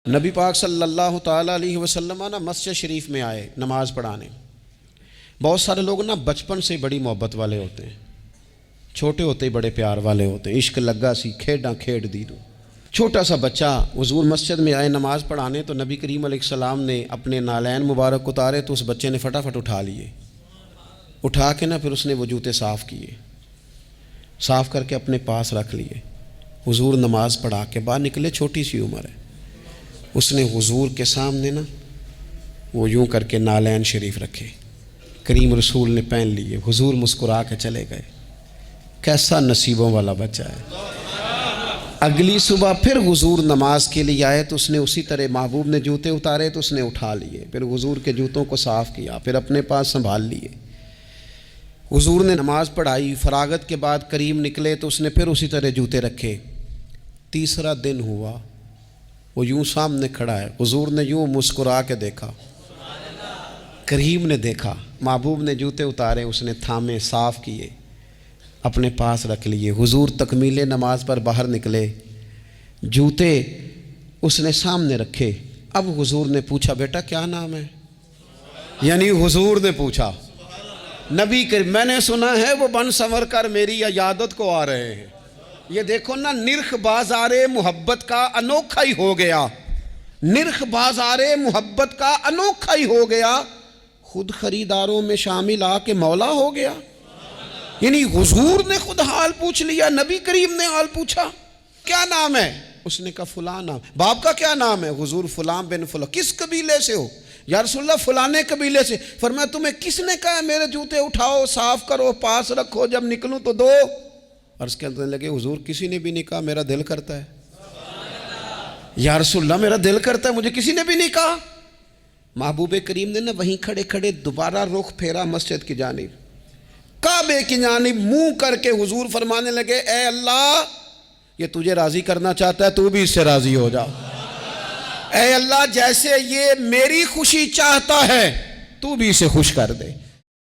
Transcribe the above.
نبی پاک صلی اللہ تعالیٰ علیہ وسلم نا مسجد شریف میں آئے نماز پڑھانے۔ بہت سارے لوگ نا بچپن سے بڑی محبت والے ہوتے ہیں، چھوٹے ہوتے ہی بڑے پیار والے ہوتے ہیں، عشق لگا سی کھیڈاں کھیڈ دی دو۔ چھوٹا سا بچہ حضور مسجد میں آئے نماز پڑھانے تو نبی کریم علیہ السلام نے اپنے نالین مبارک اتارے تو اس بچے نے فٹافٹ اٹھا لیے، اٹھا کے نا پھر اس نے وہ جوتے صاف کیے، صاف کر کے اپنے پاس رکھ لیے۔ حضور نماز پڑھا کے باہر نکلے، چھوٹی سی عمر ہے، اس نے حضور کے سامنے نا وہ یوں کر کے نالین شریف رکھے، کریم رسول نے پہن لیے، حضور مسکرا کے چلے گئے۔ کیسا نصیبوں والا بچہ ہے۔ اگلی صبح پھر حضور نماز کے لیے آئے تو اس نے اسی طرح محبوب نے جوتے اتارے تو اس نے اٹھا لیے، پھر حضور کے جوتوں کو صاف کیا، پھر اپنے پاس سنبھال لیے۔ حضور نے نماز پڑھائی، فراغت کے بعد کریم نکلے تو اس نے پھر اسی طرح جوتے رکھے۔ تیسرا دن ہوا، وہ یوں سامنے کھڑا ہے، حضور نے یوں مسکرا کے دیکھا، کریم نے دیکھا، محبوب نے جوتے اتارے، اس نے تھامے، صاف کیے، اپنے پاس رکھ لیے۔ حضور تکمیل نماز پر باہر نکلے، جوتے اس نے سامنے رکھے۔ اب حضور نے پوچھا بیٹا کیا نام ہے؟ یعنی حضور نے پوچھا، نبی کریم میں نے سنا ہے وہ بن سنور کر میری عیادت کو آ رہے ہیں۔ یہ دیکھو نا، نرخ بازار محبت کا انوکھا ہی ہو گیا، نرخ بازار محبت کا انوکھا ہی ہو گیا، خود خریداروں میں شامل آ کے مولا ہو گیا۔ یعنی حضور نے خود حال پوچھ لیا، نبی کریم نے حال پوچھا کیا نام ہے؟ اس نے کہا فلاں نام۔ باپ کا کیا نام ہے؟ حضور فلاں بن فلاں۔ کس قبیلے سے ہو؟ یا رسول اللہ فلانے قبیلے سے۔ فرمایا تمہیں کس نے کہا میرے جوتے اٹھاؤ، صاف کرو، پاس رکھو، جب نکلوں تو دو؟ عرض کرنے لگے حضور کسی نے بھی نہیں کہا، میرا دل کرتا ہے۔ یا رسول اللہ میرا دل کرتا ہے، مجھے کسی نے بھی نہیں کہا۔ محبوب کریم نے نا وہیں کھڑے کھڑے دوبارہ رخ پھیرا مسجد کی جانب، کعبے کی جانب منہ کر کے حضور فرمانے لگے اے اللہ یہ تجھے راضی کرنا چاہتا ہے، تو بھی اس سے راضی ہو جا۔ اے اللہ جیسے یہ میری خوشی چاہتا ہے تو بھی اسے خوش کر دے۔